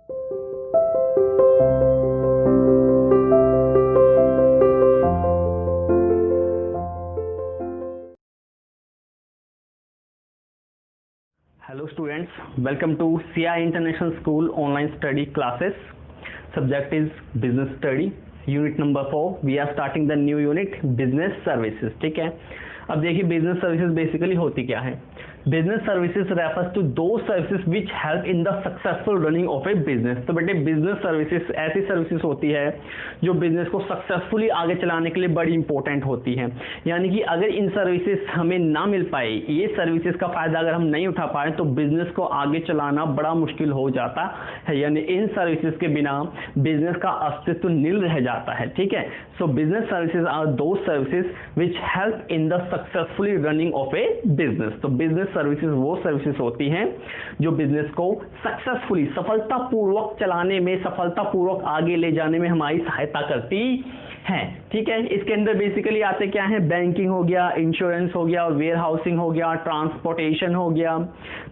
Hello students, welcome to CI International School online study classes. Subject is business study. Unit number 4. We are starting the new unit business services. ठीक है, अब देखिए business services basically होती क्या है. Business services refers to those services which help in the successful running of a business. तो बेटे business services ऐसी सर्विसेज होती है जो बिजनेस को सक्सेसफुली आगे चलाने के लिए बड़ी इंपॉर्टेंट होती हैं. यानी कि अगर इन सर्विसेज हमें ना मिल पाए, ये सर्विसेज का फायदा अगर हम नहीं उठा पाए तो बिजनेस को आगे चलाना बड़ा मुश्किल हो जाता है. यानी इन सर्विसेज के बिना बिजनेस का अस्तित्व नील रह जाता है. ठीक है, सो बिजनेस सर्विसेज आर दो services which help in the successfully running of A business. तो बिजनेस सर्विसेज वो सर्विसेज होती हैं जो बिजनेस को सक्सेसफुली सफलतापूर्वक चलाने में, सफलतापूर्वक आगे ले जाने में हमारी सहायता करती हैं. ठीक है, इसके अंदर बेसिकली आते क्या है, बैंकिंग हो गया, इंश्योरेंस हो गया, और वेयर हाउसिंग हो गया, ट्रांसपोर्टेशन हो गया.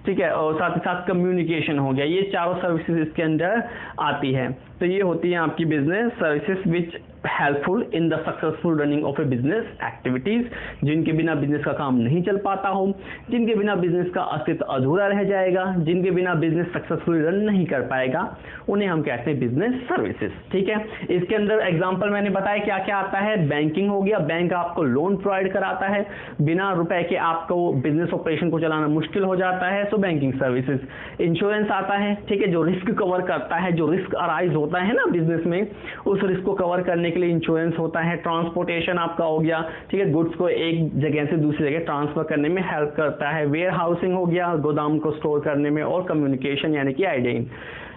ठीक है, और साथ ही साथ कम्युनिकेशन हो गया. ये चारों सर्विसेज इसके अंदर आती है. तो ये होती है आपकी business services which helpful in the successful running of A business activities, जिनके बिना बिजनेस का काम नहीं चल पाता हो, जिनके बिना बिजनेस का अस्तित्व अधूरा रह जाएगा, जिनके बिना बिजनेस सक्सेसफुली रन नहीं कर पाएगा, उन्हें हम कहते हैं बिजनेस सर्विसेज. ठीक है, इसके अंदर एग्जांपल मैंने बताया क्या क्या आता है. बैंकिंग हो गया, बैंक आपको लोन प्रोवाइड कराता है, बिना रुपए के आपको बिजनेस ऑपरेशन को चलाना मुश्किल हो जाता है, सो बैंकिंग सर्विसेज. इंश्योरेंस आता है, ठीक है, जो रिस्क कवर करता है, जो रिस्क अराइज होता है ना बिजनेस में, उस रिस्क को कवर करने के लिए इंश्योरेंस होता है. ट्रांसपोर्टेशन आपका हो गया, ठीक है, गुड्स को एक जगह से दूसरी जगह ट्रांसफर करने में हेल्प करता है. वेयर हाउसिंग हो गया, गोदाम को स्टोर करने में, और कम्युनिकेशन यानी कि आइडिया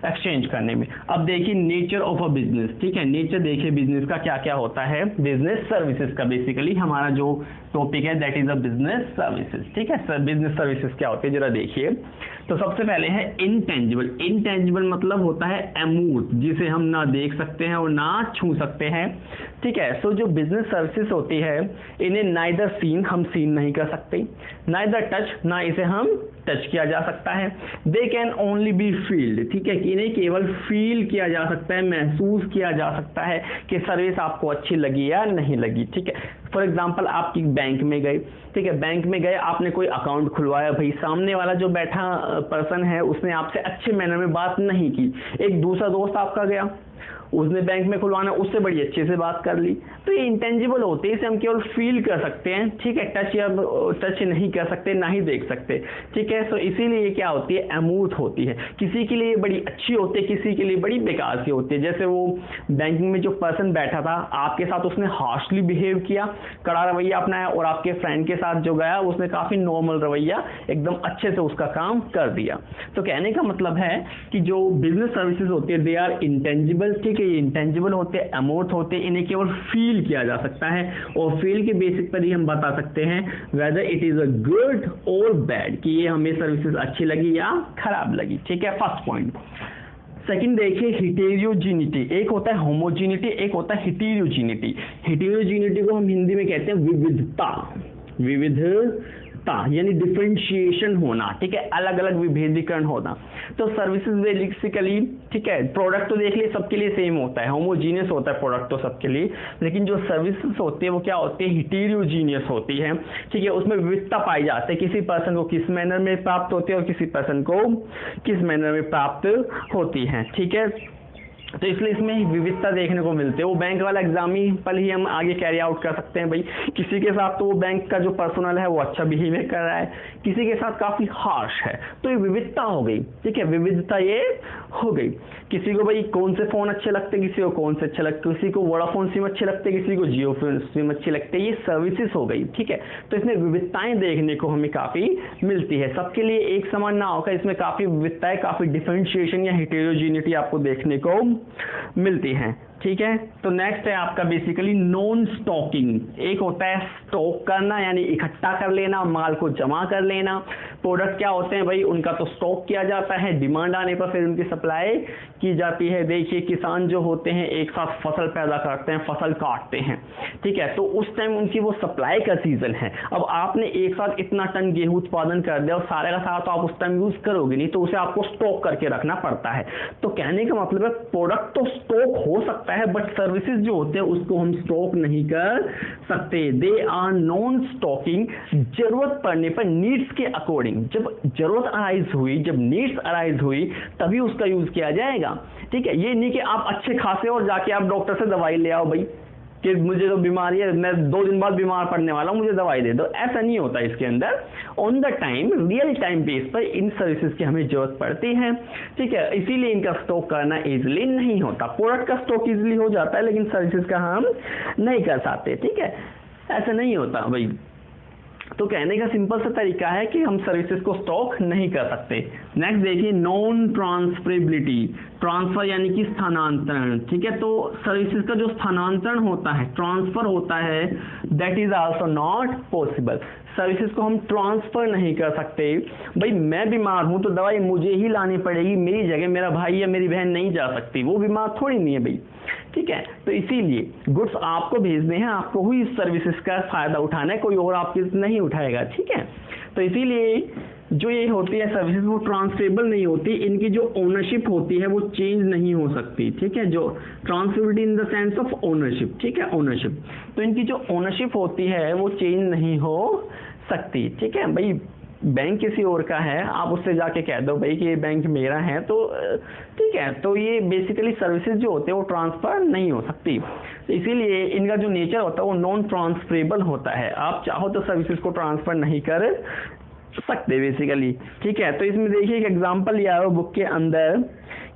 एक्सचेंज करने में. अब देखिए नेचर ऑफ अ बिजनेस. ठीक है, नेचर देखिए बिजनेस का क्या क्या होता है. बिजनेस सर्विसेज का बेसिकली हमारा जो टॉपिक है that is a business services. ठीक है, सर बिजनेस सर्विसेज क्या होती है जरा देखिए. तो सबसे पहले है इनटेंजिबल. इनटेंजिबल मतलब होता है अमूर्त, जिसे हम ना देख सकते हैं और ना छू सकते हैं. ठीक है, सो जो बिजनेस सर्विसेज होती है इन्हें नाइदर सीन, हम सीन नहीं कर सकते, नाइदर टच, ना इसे हम टच किया जा सकता है. They can only be felt. ठीक है, इन्हें केवल फील किया जा सकता है, महसूस किया जा सकता है कि सर्विस आपको अच्छी लगी या नहीं लगी. ठीक है, फॉर एग्जांपल आप बैंक में गए, ठीक है, बैंक में गए, आपने कोई अकाउंट खुलवाया, भाई सामने वाला जो बैठा पर्सन है उसने आपसे अच्छे मैनर में बात नहीं की. एक दूसरा दोस्त आपका गया, उसने बैंक में खुलवाना, उससे बड़ी अच्छे से बात कर ली. तो ये इंटेंजिबल होते हैं, इसे हम केवल फील कर सकते हैं. ठीक है, टच नहीं कर सकते, ना ही देख सकते. ठीक है, तो इसीलिए ये क्या होती है, अमूर्त होती है. किसी के लिए बड़ी अच्छी होती है, किसी के लिए बड़ी बेकार सी होती है. जैसे वो बैंकिंग में जो पर्सन बैठा था, आपके साथ उसने हार्शली बिहेव किया, कड़ा रवैया अपनाया, और आपके फ्रेंड के साथ जो गया उसने काफी नॉर्मल रवैया, एकदम अच्छे से उसका काम कर दिया. तो कहने का मतलब है कि जो बिजनेस सर्विसेज होती है दे आर इंटेंजिबल. ठीक है, ये इंटेंजिबल होते हैं, अमूर्त होते हैं, इन्हें केवल फील किया जा सकता है, और फील के बेसिक पर ही हम बता सकते हैं whether it is a good और बैड, कि ये हमें सर्विसेज अच्छी लगी या खराब लगी. ठीक है, फर्स्ट पॉइंट. सेकंड देखिए हिटेरियोजिनिटी. एक होता है होमोजिनिटी, एक होता है हिटेरियोजिनिटी. हिटेरियोजिनिटी को हम हिंदी में कहते हैं विविधता. विविधता यानी डिफरेंशिएशन होना. ठीक है, अलग अलग विभेदीकरण होना. तो सर्विसेज बेसिकली, ठीक है, प्रोडक्ट तो देख लिए सबके लिए सेम होता है, होमोजीनियस होता है प्रोडक्ट तो सबके लिए, लेकिन जो सर्विसेज होती है वो क्या होती है, हिटेरियोजीनियस होती है. ठीक है, उसमें विविधता पाई जाती है, किसी पर्सन को किस मैनर में प्राप्त होती है और किसी पर्सन को किस मैनर में प्राप्त होती है. ठीक है, तो इसलिए इसमें विविधता देखने को मिलती है. वो बैंक वाला एग्जाम्पल ही हम आगे कैरी आउट कर सकते हैं. भाई किसी के साथ तो वो बैंक का जो पर्सनल है वो अच्छा बिहेवियर कर रहा है, किसी के साथ काफी हार्श है, तो ये विविधता हो गई. ठीक है, विविधता ये हो गई. किसी को भाई कौन से फोन अच्छे लगते, किसी को कौन से अच्छे लगते, किसी को वोडाफोन सिम अच्छे लगते, किसी को जियो सिम अच्छी लगते, ये सर्विसेज हो गई. ठीक है, तो इसमें विविधताएं देखने को हमें काफी मिलती है. सबके लिए एक समान ना होकर इसमें काफी विविधताएं, काफी डिफरेंशिएशन या हिटेरोजिनिटी आपको देखने को मिलती हैं. ठीक है। तो नेक्स्ट है आपका बेसिकली नॉन स्टॉकिंग। एक होता है स्टॉक करना, यानी इकट्ठा कर लेना, माल को जमा कर लेना। प्रोडक्ट क्या होते हैं भाई, उनका तो स्टॉक किया जाता है, डिमांड आने पर फिर उनकी सप्लाई की जाती है। देखिए किसान जो होते हैं एक साथ फसल पैदा करते हैं, फसल काटते हैं, ठीक है, तो उस टाइम उनकी वो सप्लाई का सीजन है। अब आपने एक साथ इतना टन गेहूं उत्पादन कर दिया और सारे का सारा तो आप उस टाइम यूज करोगे नहीं, तो उसे आपको स्टॉक करके रखना पड़ता है। तो कहने का मतलब है प्रोडक्ट तो स्टॉक हो सकता है, बट सर्विसेज जो होते हैं उसको हम स्टॉक नहीं कर सकते। They are non stocking. जरूरत पड़ने पर नीड्स के अकॉर्डिंग, जब जरूरत अराइज हुई, जब नीड्स अराइज हुई तभी उसका यूज किया जाएगा, ठीक है। ये नहीं कि आप अच्छे खासे और जाके आप डॉक्टर से दवाई ले आओ भाई कि मुझे तो बीमारी है, मैं 2 दिन बाद बीमार पड़ने वाला हूं, मुझे दवाई दे दो, ऐसा नहीं होता इसके अंदर। On the time, real time base पर इन सर्विसेज की हमें जरूरत पड़ती है, ठीक है, इसीलिए इनका स्टॉक करना इजीली नहीं होता। प्रोडक्ट का स्टॉक इजीली हो जाता है लेकिन सर्विसेज का हम नहीं कर सकते, ठीक है, ऐसा नहीं होता भाई। तो कहने का सिंपल सा तरीका है कि हम सर्विसेज को स्टॉक नहीं कर सकते। नेक्स्ट देखिए नॉन ट्रांसफरेबिलिटी। ट्रांसफर यानी कि स्थानांतरण, ठीक है, तो सर्विसेज का जो स्थानांतरण होता है, ट्रांसफर होता है, that is also not possible. Services को हम ट्रांसफर नहीं कर सकते। भाई मैं बीमार हूं तो दवाई मुझे ही लानी पड़ेगी, मेरी जगह मेरा भाई या मेरी बहन नहीं जा सकती, वो बीमार थोड़ी नहीं है भाई, ठीक है। तो इसीलिए गुड्स आपको भेजने हैं, आपको ही इस सर्विसेज का फायदा उठाना है, कोई और आपके नहीं उठाएगा, ठीक है। तो इसीलिए जो ये होती है सर्विसेज वो ट्रांसफरेबल नहीं होती, इनकी जो ओनरशिप होती है वो चेंज नहीं हो सकती, ठीक है। जो transferability in the sense of ownership, ठीक है, ओनरशिप, तो इनकी जो ओनरशिप होती है वो चेंज नहीं हो सकती, ठीक है। भाई बैंक किसी और का है, आप उससे जाके कह दो भाई कि ये बैंक मेरा है, तो ठीक है, तो ये बेसिकली सर्विसेज जो होते हैं वो ट्रांसफर नहीं हो सकती। तो इसीलिए इनका जो नेचर होता है वो नॉन ट्रांसफरेबल होता है। आप चाहो तो सर्विसेज को ट्रांसफर नहीं कर सकते बेसिकली, ठीक है। तो इसमें देखिए एक एग्जांपल लिया है बुक के अंदर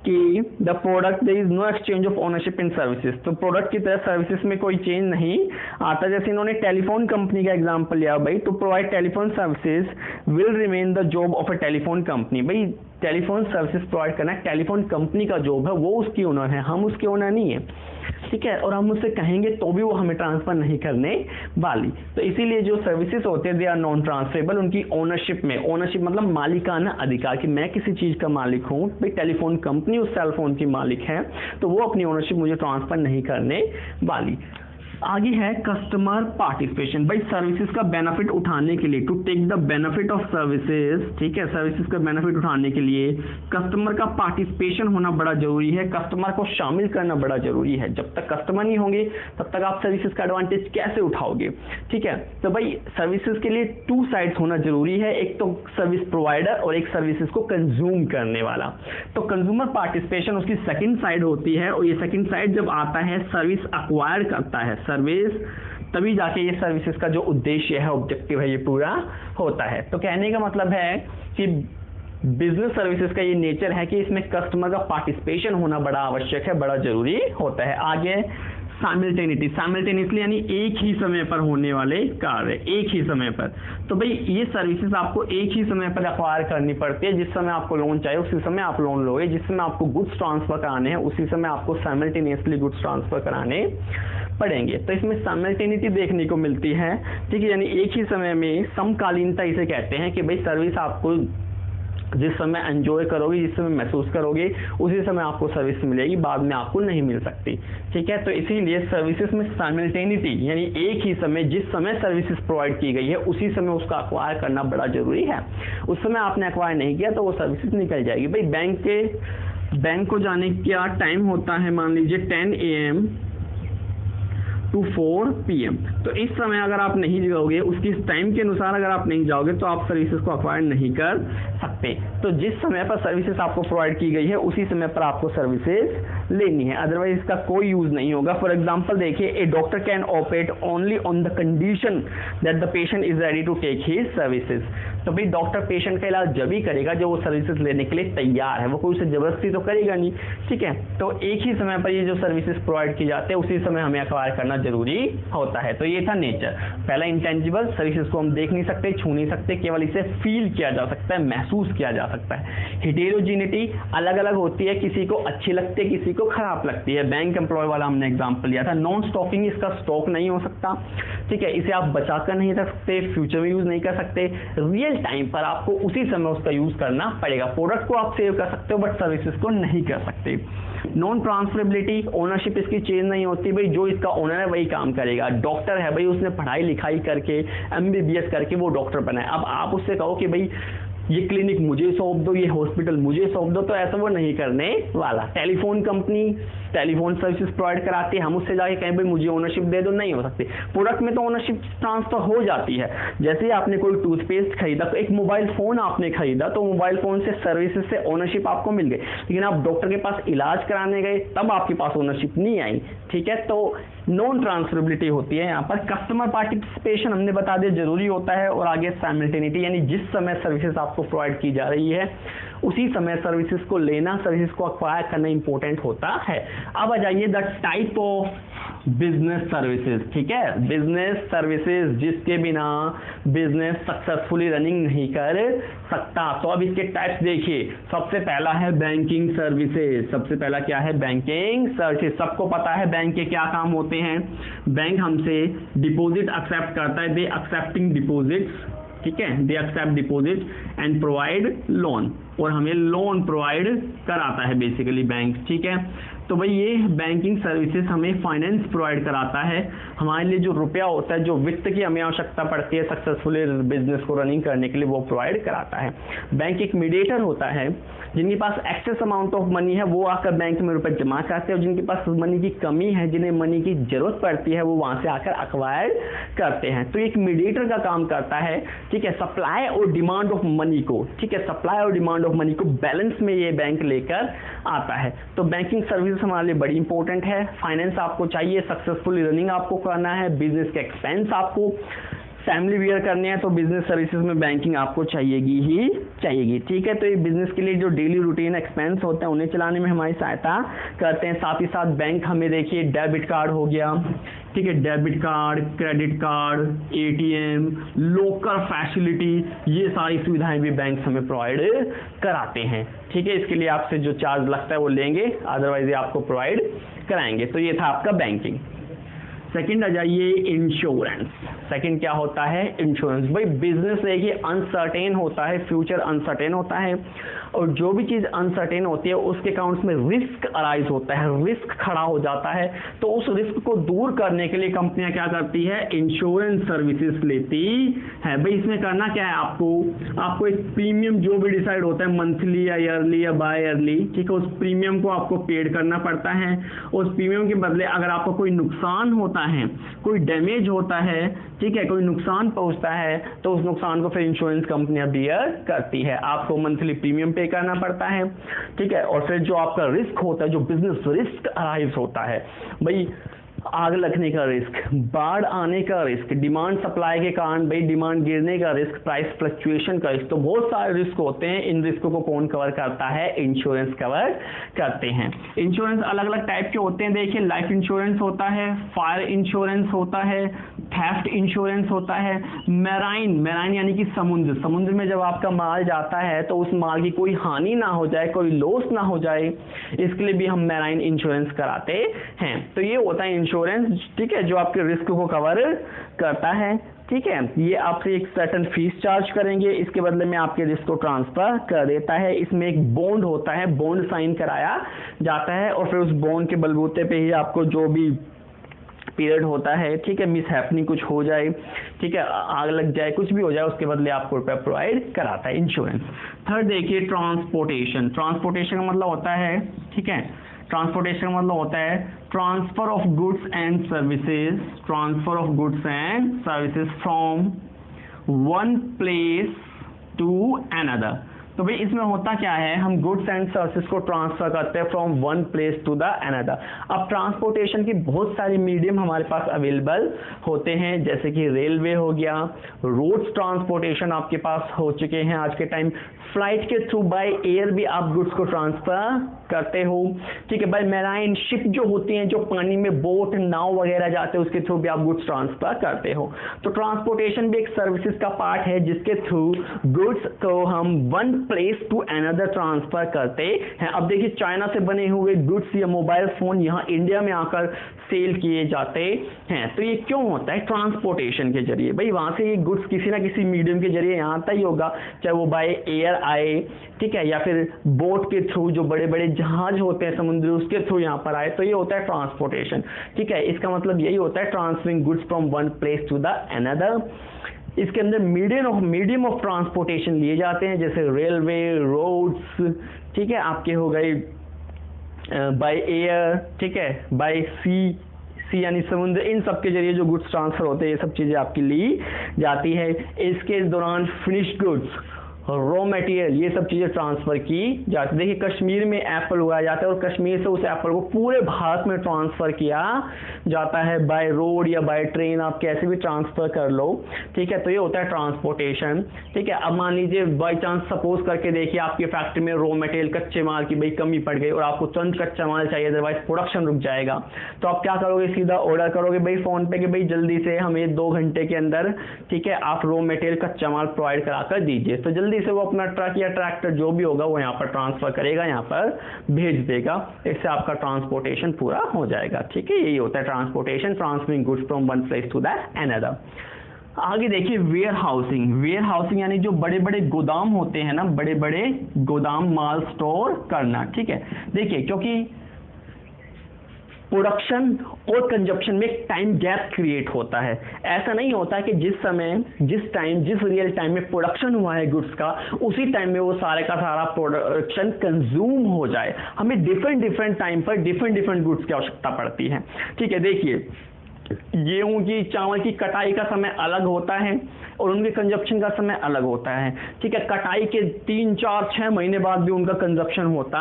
कि the product there is no exchange of ownership in services. तो प्रोडक्ट की तरह सर्विसेज में कोई चेंज नहीं आता। जैसे इन्होंने टेलीफोन कंपनी का एग्जांपल लिया भाई, to provide telephone services will remain the job of a telephone company. भाई टेलीफोन सर्विसेज प्रोवाइड करना टेलीफोन कंपनी का जॉब है, वो उसकी ओनर है, हम उसके ओनर नहीं है, ठीक है, और हम उससे कहेंगे तो भी वो हमें ट्रांसफर नहीं करने वाली। तो इसीलिए जो सर्विसेज होते हैं दे आर नॉन ट्रांसफरेबल। उनकी ओनरशिप में, ओनरशिप मतलब मालिकाना अधिकार कि मैं किसी चीज का मालिक हूं, भाई टेलीफोन कंपनी उस सेल फोन की मालिक है, तो वो अपनी ओनरशिप मुझे ट्रांसफर नहीं करने वाली। आगे है कस्टमर पार्टिसिपेशन। भाई सर्विसेज का बेनिफिट उठाने के लिए, to take the benefit of services, ठीक है, सर्विसेज का बेनिफिट उठाने के लिए कस्टमर का पार्टिसिपेशन होना बड़ा जरूरी है, कस्टमर को शामिल करना बड़ा जरूरी है। जब तक कस्टमर नहीं होंगे तब तक आप सर्विसेज का एडवांटेज कैसे उठाओगे, ठीक है। तो भाई सर्विसेज के लिए 2 साइड्स होना जरूरी है, एक तो सर्विस प्रोवाइडर और एक सर्विसेज को कंज्यूम करने वाला। तो कंज्यूमर पार्टिसिपेशन उसकी सेकंड साइड होती है, और ये सेकंड साइड जब आता है सर्विस अक्वायर करता है सर्विस, तभी जाके ये सर्विसेज का जो उद्देश्य है, ऑब्जेक्टिव है, ये पूरा होता है। तो कहने का मतलब है कि बिजनेस सर्विसेज का ये नेचर है कि इसमें कस्टमर का पार्टिसिपेशन होना बड़ा आवश्यक है, बड़ा जरूरी होता है। आगे साइमल्टेनिटी, साइमल्टेनियसली यानी एक ही समय पर होने वाले कार्य, एक ही समय पर। तो भाई ये सर्विसेज आपको एक ही समय पर एक्वायर करनी पड़ती है। जिस समय आपको लोन चाहिए उसी समय आप लोन लोगे, जिस समय आपको गुड्स ट्रांसफर कराने हैं उसी समय आपको साइमल्टेनियसली गुड्स ट्रांसफर कराने पड़ेंगे। तो इसमें साइमल्टेनिटी देखने को मिलती है, ठीक है, यानी एक ही समय में समकालीनता इसे कहते हैं कि भाई सर्विस आपको जिस समय एंजॉय करोगे, जिस समय महसूस करोगे, उसी समय आपको सर्विस मिलेगी, बाद में आपको नहीं मिल सकती, ठीक है। तो इसीलिए सर्विसेज में साइमल्टेनिटी यानी एक ही समय, जिस समय सर्विसेज प्रोवाइड की गई है उसी समय उसका अक्वायर करना बड़ा जरूरी है। उस समय आपने अक्वायर नहीं किया तो वो सर्विसेज निकल जाएगी। भाई बैंक को जाने का टाइम होता है मान लीजिए 10 AM to 4 PM। तो इस समय अगर आप नहीं जाओगे, उसकी टाइम के अनुसार अगर आप नहीं जाओगे तो आप सर्विसेज को अक्वायर नहीं कर सकते। तो जिस समय पर सर्विसेज आपको प्रोवाइड की गई है उसी समय पर आपको सर्विसेज लेनी है, अदरवाइज इसका कोई यूज नहीं होगा। फॉर एग्जांपल देखिए, a doctor can operate only on the condition that the patient is ready to take his services. तो भाई डॉक्टर पेशेंट का इलाज जब ही करेगा जब वो सर्विसेज लेने के लिए तैयार है, वो कोई उसे जबरदस्ती तो करेगा नहीं, ठीक है। तो एक ही समय पर ये जो सर्विसेज प्रोवाइड की जाते हैं उसी समय हमें एक्वायर करना जरूरी होता है। तो ये था नेचर। पहला इंटेंजिबल, सर्विसेज को हम देख नहीं सकते, छू नहीं सकते, केवल इसे फील किया जा सकता है, महसूस किया जा सकता है। हेटेरोजेनिटी अलग अलग होती है, किसी को अच्छी लगती है, किसी को खराब लगती है। बैंक एम्प्लॉय वाला हमने एग्जांपल लिया था। नॉन स्टॉकिंग, इसका स्टॉक नहीं हो सकता, ठीक है, इसे आप बचा कर नहीं रख सकते, फ्यूचर में यूज नहीं कर सकते, रियल टाइम पर आपको उसी समय उसका यूज करना पड़ेगा। प्रोडक्ट को आप सेव कर सकते हो बट सर्विसेज को नहीं कर सकते। नॉन ट्रांसफरेबिलिटी, ओनरशिप इसकी चेंज नहीं होती, भाई जो इसका ओनर है वही काम करेगा। डॉक्टर है भाई, उसने पढ़ाई लिखाई करके MBBS करके वो डॉक्टर बना है, अब आप उससे कहो कि भाई ये क्लिनिक मुझे सौंप दो, ये हॉस्पिटल मुझे सौंप दो, तो ऐसा वो नहीं करने वाला। Telephone company telephone services provide कराती है, हम उससे जाके कहें भाई मुझे ओनरशिप दे दो, नहीं हो सकती। प्रोडक्ट में तो ओनरशिप ट्रांसफर हो जाती है। जैसे ही आपने कोई टूथपेस्ट खरीदा, तो एक मोबाइल फोन आपने खरीदा, तो मोबाइल फोन से सर्विसेज से ओनरशिप आपको मिल गई, लेकिन आप डॉक्टर के पास इलाज कराने गए तब आपके पास ओनरशिप नहीं आई, ठीक है। तो नॉन ट्रांसफरेबिलिटी होती है यहाँ पर। कस्टमर पार्टिसिपेशन हमने बता दिया जरूरी होता है, और आगे साइमल्टेनिटी, यानी जिस समय सर्विसेज आपको प्रोवाइड की जा रही है उसी समय सर्विसेज को लेना, सर्विसेज को एक्वायर करना इंपॉर्टेंट होता है। अब आ जाइए the type of business services, ठीक है। बिजनेस सर्विसेज जिसके बिना बिजनेस सक्सेसफुली रनिंग नहीं कर सकता। तो अब इसके टाइप्स देखिए। सबसे पहला है बैंकिंग सर्विसेज। सबसे पहला क्या है? Banking services. सबको पता है बैंक के क्या काम होते हैं। बैंक हमसे डिपॉजिट एक्सेप्ट करता है, दे एक्सेप्टिंग डिपॉजिट्स, ठीक है, they accept deposit and provide loan, और हमें लोन प्रोवाइड कराता है बेसिकली बैंक, ठीक है। तो भाई ये बैंकिंग सर्विसेज हमें फाइनेंस प्रोवाइड कराता है। हमारे लिए जो रुपया होता है, जो वित्त की हमें आवश्यकता पड़ती है सक्सेसफुली बिजनेस को रनिंग करने के लिए, वो प्रोवाइड कराता है। बैंक एक मीडिएटर होता है, जिनके पास एक्सेस अमाउंट ऑफ मनी है वो आकर बैंक में रुपए जमा करते हैं, और जिनके पास मनी की कमी है, जिन्हें मनी की जरूरत पड़ती है, वो वहां से आकर एक्वायर करते हैं। तो एक मीडिएटर का काम करता है, ठीक है, सप्लाई और डिमांड ऑफ मनी को, ठीक है, सप्लाई और डिमांड ऑफ मनी को बैलेंस में ये बैंक लेकर आता है। तो बैंकिंग सर्विस हमारे लिए बड़ी इंपॉर्टेंट है। फाइनेंस आपको चाहिए, सक्सेसफुली रनिंग आपको करना है, बिजनेस के एक्सपेंस आपको फैमिली वियर करने हैं, तो बिजनेस सर्विसेज में बैंकिंग आपको चाहिएगी ही चाहिएगी, ठीक है। तो ये बिजनेस के लिए जो डेली रूटीन एक्सपेंस होते हैं उन्हें चलाने में हमारी सहायता करते हैं। साथ ही साथ बैंक हमें देखिए डेबिट कार्ड हो गया, ठीक है, debit card, credit card, ATM, लोकर फैसिलिटी, ये सारी सुविधाएं भी बैंक हमें प्रोवाइड कराते हैं, ठीक है। इसके लिए आपसे जो चार्ज लगता है वो लेंगे, अदरवाइज ये आपको प्रोवाइड कराएंगे। तो ये था आपका बैंकिंग। सेकंड आ जाइए इंश्योरेंस। सेकंड क्या होता है? इंश्योरेंस। भाई बिजनेस देखिए अनसर्टेन होता है, फ्यूचर अनसर्टेन होता है, और जो भी चीज अनसर्टेन होती है उसके अकाउंट्स में रिस्क अराइज होता है, रिस्क खड़ा हो जाता है। तो उस रिस्क को दूर करने के लिए कंपनियां क्या करती है? इंश्योरेंस सर्विसेज लेती है। भाई इसमें करना क्या है आपको एक प्रीमियम जो भी डिसाइड होता है मंथली या ईयरली या बाय ईयरली, ठीक है, उस प्रीमियम को आपको पेड करना पड़ता है। उस प्रीमियम के बदले अगर आपको कोई नुकसान होता है, कोई डैमेज होता है, ठीक है, कोई नुकसान पहुंचता है, तो उस नुकसान को फिर इंश्योरेंस कंपनियां बियर करती है। आपको मंथली प्रीमियम पे करना पड़ता है, ठीक है। और फिर जो आपका रिस्क होता है, जो बिजनेस रिस्क अराइज होता है, भाई आग लगने का रिस्क, बाढ़ आने का रिस्क, डिमांड सप्लाई के कारण भाई डिमांड गिरने का रिस्क, प्राइस फ्लक्चुएशन का रिस्क, तो बहुत सारे रिस्क होते हैं। इन रिस्कों को कौन कवर करता है? इंश्योरेंस कवर करते हैं। इंश्योरेंस अलग अलग टाइप के होते हैं। देखिए लाइफ इंश्योरेंस होता है, फायर इंश्योरेंस होता है, थेफ्ट इंश्योरेंस होता है, मैराइन यानी कि समुद्र में जब आपका माल जाता है तो उस माल की कोई हानि ना हो जाए, कोई लॉस ना हो जाए, इसके लिए भी हम मैराइन इंश्योरेंस कराते हैं। तो ये होता है इंश्योरेंस, ठीक है, जो आपके रिस्क को कवर करता है, ठीक है। ये आपसे एक सर्टेन फीस चार्ज करेंगे, इसके बदले में आपके रिस्क को ट्रांसफर कर देता है। इसमें एक बॉन्ड होता है, बॉन्ड साइन कराया जाता है, और फिर उस बॉन्ड के बलबूते पे ही आपको जो भी पीरियड होता है, ठीक है, मिस हैपनिंग कुछ हो जाए, ठीक है, आग लग जाए, कुछ भी हो जाए, उसके बदले आपको रुपया प्रोवाइड कराता है इंश्योरेंस। थर्ड देखिए ट्रांसपोर्टेशन। ट्रांसपोर्टेशन का मतलब होता है, ठीक है, ट्रांसपोर्टेशन का मतलब होता है transfer of goods and services, transfer of goods and services from one place to another. तो भाई इसमें होता क्या है, हम गुड्स एंड सर्विसेज को ट्रांसफर करते हैं from one place to the another. अब ट्रांसपोर्टेशन की बहुत सारी मीडियम हमारे पास अवेलेबल होते हैं, जैसे कि रेलवे हो गया, रोड्स ट्रांसपोर्टेशन आपके पास हो चुके हैं आज के टाइम, फ्लाइट के थ्रू बाय एयर भी आप गुड्स को ट्रांसफर करते हो, ठीक है। बाय मैराइन शिप जो होती हैं, जो पानी में बोट नाव वगैरह जाते हैं, उसके थ्रू भी आप गुड्स ट्रांसफर करते हो। तो ट्रांसपोर्टेशन भी एक सर्विसेज का पार्ट है जिसके थ्रू गुड्स को हम one place to another transfer करते हैं। अब देखिए चाइना से बने हुए गुड्स या मोबाइल फोन यहाँ इंडिया में आकर सेल किए जाते हैं, तो ये क्यों होता है, ट्रांसपोर्टेशन के जरिए। भाई वहां से ये गुड्स किसी ना किसी मीडियम के जरिए यहाँ आता ही होगा, चाहे वो बाय एयर आए, ठीक है, या फिर बोट के थ्रू, जो बड़े बड़े जहाज होते हैं समुद्री, उसके थ्रू यहाँ पर आए, तो ये होता है ट्रांसपोर्टेशन, ठीक है। इसका मतलब यही होता है transferring goods from one place to the another. इसके अंदर मीडियम ऑफ ट्रांसपोर्टेशन लिए जाते हैं, जैसे रेलवे, रोड्स, ठीक है, आपके हो गए बाय एयर, ठीक है, बाय सी यानी समुद्र, इन सब के जरिए जो गुड्स ट्रांसफर होते हैं, ये सब चीजें आपकी ली जाती है। इसके दौरान फिनिश्ड गुड्स, रॉ मटेरियल, ये सब चीजें ट्रांसफर की जाती है। देखिए कश्मीर में एप्पल उगाया जाता है और कश्मीर से उस एप्पल को पूरे भारत में ट्रांसफर किया जाता है बाय रोड या बाय ट्रेन, आप कैसे भी ट्रांसफर कर लो, ठीक है। तो ये होता है ट्रांसपोर्टेशन, ठीक है। अब मान लीजिए बाई चांस सपोज करके देखिए आपकी फैक्ट्री में रॉ मटेरियल कच्चे माल की भाई कमी पड़ गई और आपको तुरंत कच्चा माल चाहिए, अदरवाइज प्रोडक्शन रुक जाएगा, तो आप क्या करोगे, सीधा ऑर्डर करोगे भाई फोन पे कि भाई जल्दी से हमें 2 घंटे के अंदर, ठीक है, आप रॉ मटेरियल कच्चा माल प्रोवाइड कराकर दीजिए। तो जल्दी से वो अपना ट्रक या ट्रैक्टर जो भी होगा वो यहाँ पर ट्रांसफर करेगा, यहाँ पर भेज देगा, इससे आपका ट्रांसपोर्टेशन पूरा हो जाएगा, ठीक है। यही होता है transportation, transferring goods from one place to the another. आगे देखिए वेयर हाउसिंग यानी जो बड़े बड़े गोदाम होते हैं ना, बड़े बड़े गोदाम, माल स्टोर करना, ठीक है। देखिए क्योंकि प्रोडक्शन और कंजप्शन में एक टाइम गैप क्रिएट होता है, ऐसा नहीं होता कि जिस रियल टाइम में प्रोडक्शन हुआ है गुड्स का, उसी टाइम में वो सारे का सारा प्रोडक्शन कंज्यूम हो जाए। हमें डिफरेंट टाइम पर डिफरेंट गुड्स की आवश्यकता पड़ती है, ठीक है। देखिए गेहूं की, चावल की कटाई का समय अलग होता है और उनके कंजप्शन का समय अलग होता है, ठीक है। कटाई के 3, 4, 6 महीने बाद भी उनका कंजप्शन होता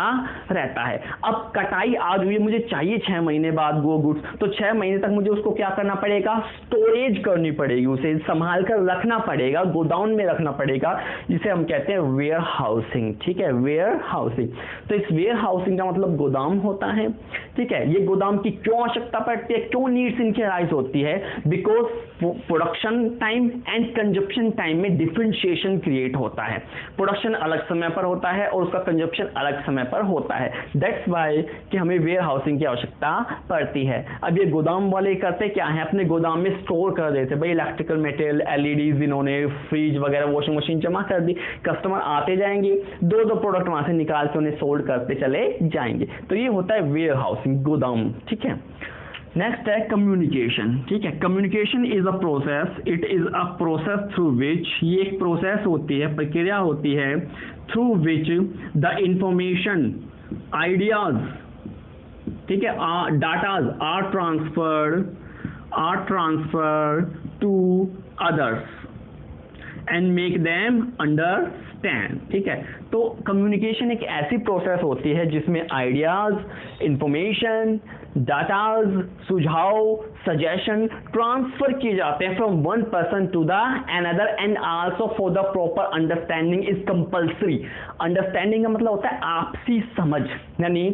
रहता है। अब कटाई आज हुई, मुझे चाहिए 6 महीने बाद वो गुड्स, तो 6 महीने तक मुझे उसको क्या करना पड़ेगा, स्टोरेज करनी पड़ेगी, उसे संभाल कर रखना पड़ेगा, गोदाउन में रखना पड़ेगा, जिसे हम कहते हैं वेयर हाउसिंग, ठीक है, वेयर हाउसिंग। तो इस वेयर हाउसिंग का मतलब गोदाम होता है, ठीक है। ये गोदाम की क्यों आवश्यकता पड़ती है, क्यों नीड्स इनके राइज होती है, because production time and consumption time में डिफरेंशिएशन क्रिएट होता है। प्रोडक्शन अलग समय पर होता है और उसका कंजप्शन अलग समय पर होता है, दैट्स वाई कि हमें वेयर हाउसिंग की आवश्यकता पड़ती है। अब ये गोदाम वाले करते क्या है, अपने गोदाम में स्टोर कर देते, भाई इलेक्ट्रिकल मटेरियल, एलईडीज, इन्होंने फ्रिज वगैरह, वॉशिंग मशीन जमा कर दी, कस्टमर आते जाएंगे, 2 प्रोडक्ट वहां से निकाल के उन्हें सोल्ड करते चले जाएंगे। तो ये होता है वेयर हाउसिंग, गोदाम, ठीक है। नेक्स्ट है कम्युनिकेशन, ठीक है। Communication is a process, it is a process through which, ये एक प्रोसेस होती है, प्रक्रिया होती है, through which the information, ideas, ठीक है, datas are transferred to others and make them understand, ठीक है। तो कम्युनिकेशन एक ऐसी प्रोसेस होती है जिसमें आइडियाज, इंफॉर्मेशन, डाटाज, सुझाव, सजेशन ट्रांसफर किए जाते हैं from one person to the another and also for the proper understanding is compulsory. Understanding का मतलब होता है आपसी समझ, यानी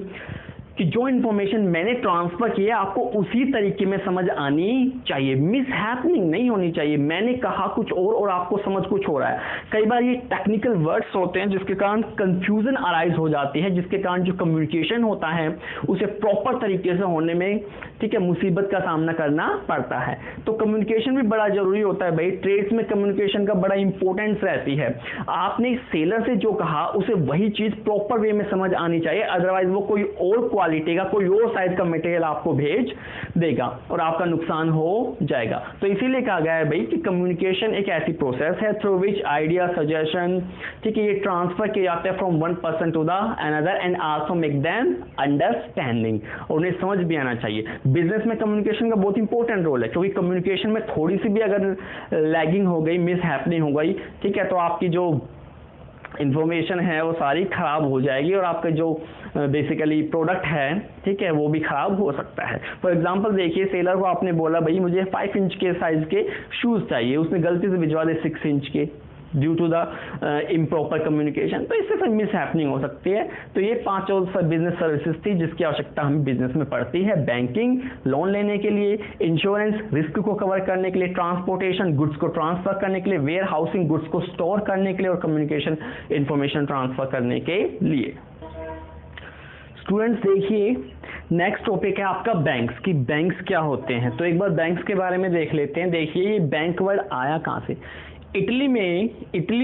कि जो इंफॉर्मेशन मैंने ट्रांसफर किया आपको उसी तरीके में समझ आनी चाहिए, मिस हैपनिंग नहीं होनी चाहिए, मैंने कहा कुछ और आपको समझ कुछ हो रहा है। कई बार ये टेक्निकल वर्ड्स होते हैं जिसके कारण कंफ्यूजन अराइज हो जाती है, जिसके कारण जो कम्युनिकेशन होता है उसे प्रॉपर तरीके से होने में, ठीक है, मुसीबत का सामना करना पड़ता है। तो कम्युनिकेशन भी बड़ा जरूरी होता है भाई, ट्रेड्स में कम्युनिकेशन का बड़ा इंपॉर्टेंस रहती है। आपने सेलर से जो कहा उसे वही चीज प्रॉपर वे में समझ आनी चाहिए, अदरवाइज वो कोई और क्वालिटी का, कोई और साइज का मटेरियल आपको भेज देगा और आपका नुकसान हो जाएगा। तो इसीलिए कहा गया है भाई कि कम्युनिकेशन एक ऐसी प्रोसेस है थ्रू विच आइडिया, सजेशन, ठीक है, ये ट्रांसफर किए जाते हैं from one person to the another and also make them understanding, और उन्हें समझ भी आना चाहिए। बिजनेस में कम्युनिकेशन का बहुत इंपॉर्टेंट रोल है, क्योंकि कम्युनिकेशन में थोड़ी सी भी अगर लैगिंग हो गई, मिस हैपनिंग हो गई, ठीक है, तो आपकी जो इंफॉर्मेशन है वो सारी ख़राब हो जाएगी और आपका जो बेसिकली प्रोडक्ट है, ठीक है, वो भी ख़राब हो सकता है। फॉर एग्जांपल देखिए, सेलर को आपने बोला भाई मुझे 5 इंच के साइज़ के शूज़ चाहिए, उसने गलती से भिजवा दे 6 इंच के due to the improper communication, तो इससे फिर मिस हैपनिंग हो सकती है। तो ये 5 बिजनेस सर्विसेज थी जिसकी आवश्यकता हमें बिजनेस में पड़ती है। बैंकिंग, लोन लेने के लिए, इंश्योरेंस, रिस्क को कवर करने के लिए, ट्रांसपोर्टेशन, गुड्स को ट्रांसफर करने के लिए, वेयर हाउसिंग, गुड्स को स्टोर करने के लिए, और कम्युनिकेशन, इंफॉर्मेशन ट्रांसफर करने के लिए। स्टूडेंट्स देखिए, नेक्स्ट टॉपिक है आपका बैंक्स, कि बैंक्स क्या होते हैं। तो एक बार बैंक्स के बारे में देख लेते हैं। देखिए ये बैंक वर्ड आया कहाँ से। इटली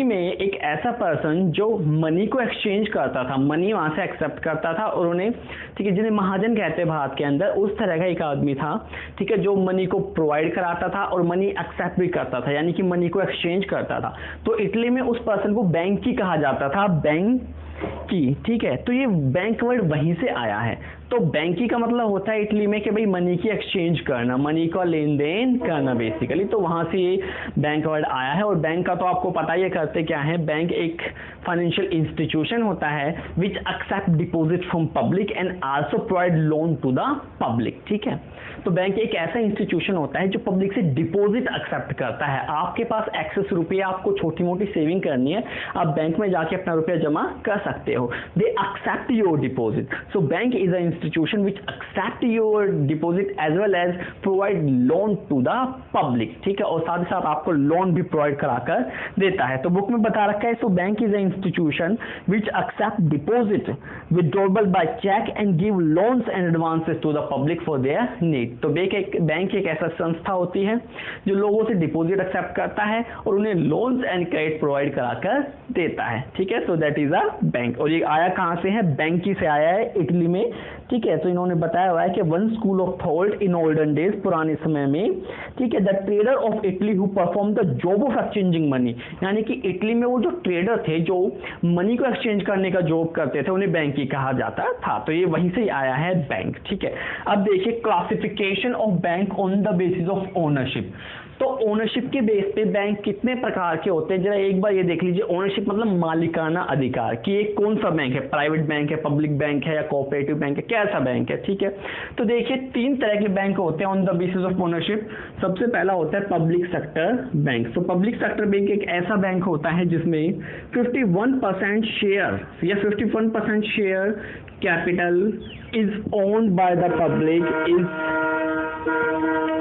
में एक ऐसा पर्सन जो मनी को एक्सचेंज करता था, मनी वहाँ से एक्सेप्ट करता था, और उन्हें, ठीक है, जिन्हें महाजन कहते हैं भारत के अंदर, उस तरह का एक आदमी था, ठीक है, जो मनी को प्रोवाइड कराता था और मनी एक्सेप्ट भी करता था, यानी कि मनी को एक्सचेंज करता था। तो इटली में उस पर्सन को बैंक की कहा जाता था, बैंक की, ठीक है। तो ये बैंक वर्ड वहीं से आया है। तो बैंकी का मतलब होता है इटली में कि भाई मनी की एक्सचेंज करना, मनी का लेन देन करना बेसिकली, तो वहां से ये बैंक वर्ड आया है। और बैंक का तो आपको पता ही है करते क्या है। बैंक एक फाइनेंशियल इंस्टीट्यूशन होता है which accept deposit from public and also provide loan to the public, ठीक है। तो बैंक एक ऐसा इंस्टीट्यूशन होता है जो पब्लिक से डिपॉजिट एक्सेप्ट करता है। आपके पास एक्सेस रुपया, आपको छोटी मोटी सेविंग करनी है, आप बैंक में जाके अपना रुपया जमा कर सकते हो। They accept your deposit. So bank is a institution which accept your deposit as well as provide loan to the public, ठीक है, और साथ ही साथ आपको लोन भी प्रोवाइड कराकर देता है। तो बुक में बता रखा है, सो bank is a institution which accept deposit withdrawable by check and give loans and advances to the public for their need। तो बैंक एक ऐसा संस्था होती है जो लोगों से डिपॉजिट एक्सेप्ट करता है और उन्हें लोन्स एंड क्रेडिट प्रोवाइड कराकर देता है, ठीक है। So that is a bank. और ये आया कहाँ से है? बैंकी से आया है, इटली में, ठीक है। तो इन्होंने बताया हुआ है कि one school of thought in olden days, पुराने समय में, ठीक है, the trader of Italy who perform the job of exchanging money, यानी कि इटली में वो जो ट्रेडर थे जो मनी को एक्सचेंज करने का जॉब करते थे, उन्हें बैंकी कहा जाता था। तो ये वहीं से आया है बैंक, ठीक है। अब देखिए classification of bank on the basis of ownership. तो ओनरशिप के बेस पे बैंक कितने प्रकार के होते हैं, जरा एक बार ये देख लीजिए। ओनरशिप मतलब मालिकाना अधिकार, कि ये कौन सा बैंक है, प्राइवेट बैंक है, पब्लिक बैंक है, या कोऑपरेटिव बैंक है, कैसा बैंक है, ठीक है। तो देखिए 3 तरह के बैंक होते हैं on the basis of ownership. सबसे पहला होता है पब्लिक सेक्टर बैंक। तो पब्लिक सेक्टर बैंक एक ऐसा बैंक होता है जिसमें 51% शेयर या 51% share capital is owned by the public,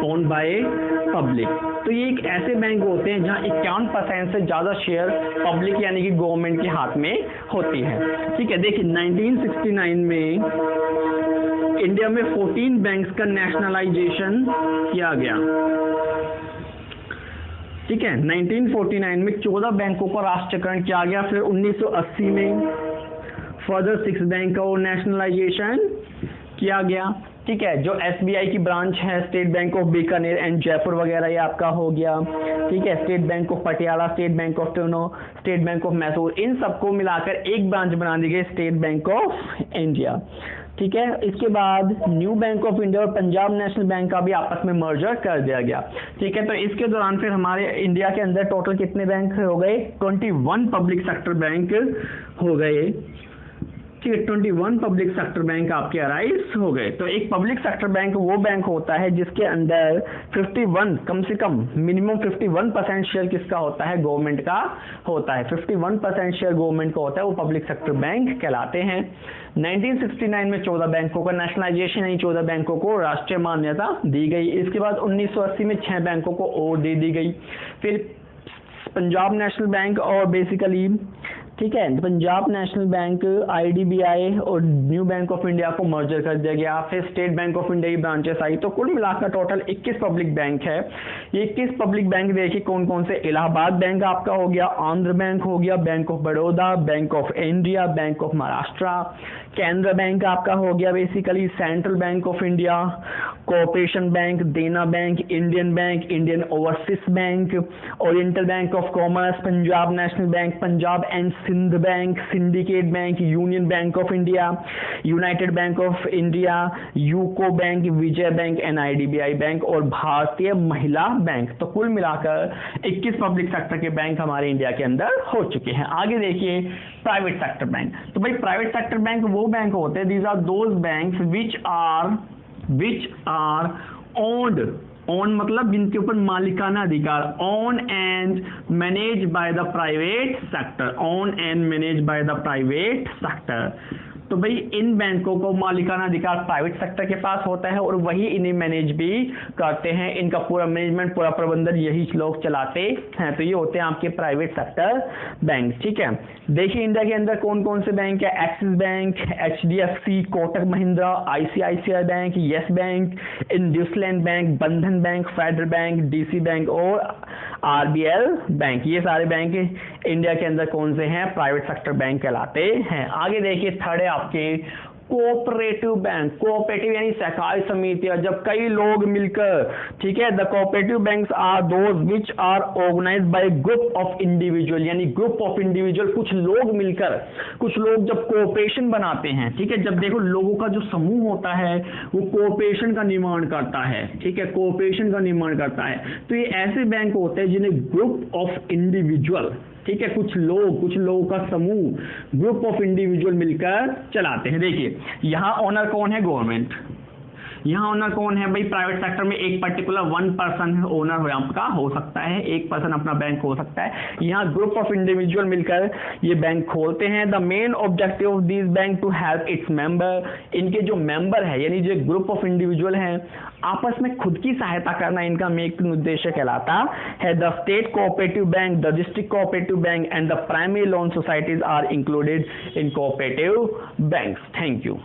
owned by public. तो ये एक ऐसे बैंक होते हैं जहां 51% से ज्यादा शेयर पब्लिक यानी कि गवर्नमेंट के हाथ में होती है, ठीक है। देखिए 1969 में इंडिया में 14 बैंक्स का नेशनलाइजेशन किया गया, ठीक है। 1949 में 14 बैंकों का राष्ट्रीयकरण किया गया। फिर 1980 में फर्दर 6 बैंक का नेशनलाइजेशन किया गया, ठीक है। जो एसबीआई की ब्रांच है, state bank of Bikaner and Jaipur वगैरह, ये आपका हो गया, ठीक है। State bank of Patiala, state bank of टोनो, स्टेट बैंक ऑफ मैसूर, इन सबको मिलाकर एक ब्रांच बना दी गई, स्टेट बैंक ऑफ इंडिया, ठीक है। इसके बाद न्यू बैंक ऑफ इंडिया और पंजाब नेशनल बैंक का भी आपस में मर्जर कर दिया गया, ठीक है। तो इसके दौरान फिर हमारे इंडिया के अंदर टोटल कितने बैंक हो गए? 21 पब्लिक सेक्टर बैंक हो गए, ठीक है। 21 पब्लिक सेक्टर बैंक आपके अराइज हो गए। तो एक पब्लिक सेक्टर बैंक वो बैंक होता है जिसके अंदर 51, कम से कम मिनिमम 51% शेयर किसका होता है? गवर्नमेंट का होता है। 51% शेयर गवर्नमेंट का होता है, वो पब्लिक सेक्टर बैंक कहलाते हैं। 1969 में 14 बैंकों का नेशनलाइजेशन, यानी 14 बैंकों को राष्ट्रीय मान्यता दी गई। इसके बाद 1980 में 6 बैंकों को और दे दी गई। फिर पंजाब नेशनल बैंक और बेसिकली, ठीक है, पंजाब नेशनल बैंक, आईडीबीआई और न्यू बैंक ऑफ इंडिया को मर्जर कर दिया गया। फिर स्टेट बैंक ऑफ इंडिया की ब्रांचेस आई। तो कुल मिलाकर टोटल 21 पब्लिक बैंक है। ये 21 पब्लिक बैंक देखिए कौन कौन से? इलाहाबाद बैंक आपका हो गया, आंध्र बैंक हो गया, bank of Baroda, bank of India, bank of Maharashtra, Canara bank आपका हो गया basically, central bank of India, cooperation bank, Dena bank, Indian bank, Indian overseas bank, oriental bank of commerce, Punjab national bank, Punjab and Sind bank, syndicate bank, union bank of India, united bank of India, UCO bank, Vijay bank, IDBI bank और Bharatiya Mahila bank. तो कुल मिलाकर 21 public sector के bank हमारे India के अंदर हो चुके हैं। आगे देखिए प्राइवेट सेक्टर बैंक। तो भाई प्राइवेट सेक्टर बैंक वो बैंक होते हैं, these are those banks which are own मतलब जिनके ऊपर मालिकाना अधिकार, own and manage by the private sector, own and manage by the private sector. तो भाई इन बैंकों को मालिकाना अधिकार प्राइवेट सेक्टर के पास होता है और वही इन्हें मैनेज भी करते हैं, इनका पूरा मैनेजमेंट, पूरा प्रबंधन यही लोग चलाते हैं। तो ये होते हैं आपके प्राइवेट सेक्टर बैंक। ठीक है, देखिए इंडिया के अंदर कौन कौन से बैंक है, axis bank, HDFC, Kotak Mahindra, ICICI bank, yes bank, IndusInd bank, Bandhan bank, federal bank, DC bank और आरबीएल बैंक। ये सारे बैंक इंडिया के अंदर कौन से हैं, प्राइवेट सेक्टर बैंक कहलाते हैं। आगे देखिए थर्ड है आपके कोऑपरेटिव बैंक। कोऑपरेटिव यानी सहकारी समितियां, जब कई लोग मिलकर, ठीक है, the cooperative banks are those which are organized by group of individual, यानी ग्रुप ऑफ इंडिविजुअल, कुछ लोग मिलकर, कुछ लोग जब कोऑपरेशन बनाते हैं, ठीक है, जब देखो लोगों का जो समूह होता है वो कोऑपरेशन का निर्माण करता है, ठीक है, कोऑपरेशन का निर्माण करता है। तो ये ऐसे बैंक होते हैं जिन्हें ग्रुप ऑफ इंडिविजुअल, ठीक है, कुछ लोगों का समूह, ग्रुप ऑफ इंडिविजुअल मिलकर चलाते हैं। देखिए यहां ओनर कौन है, गवर्नमेंट। यहाँ ओनर कौन है भाई, प्राइवेट सेक्टर में एक पर्टिकुलर वन पर्सन ओनर आपका हो सकता है, एक पर्सन अपना बैंक हो सकता है। यहाँ ग्रुप ऑफ इंडिविजुअल मिलकर ये बैंक खोलते हैं। The main objective of this bank to help its member, इनके जो मेंबर है यानी जो ग्रुप ऑफ इंडिविजुअल हैं आपस में खुद की सहायता करना इनका मेन उद्देश्य कहलाता है। The state cooperative bank, the district cooperative bank and the primary loan societies are included in cooperative banks. Thank you.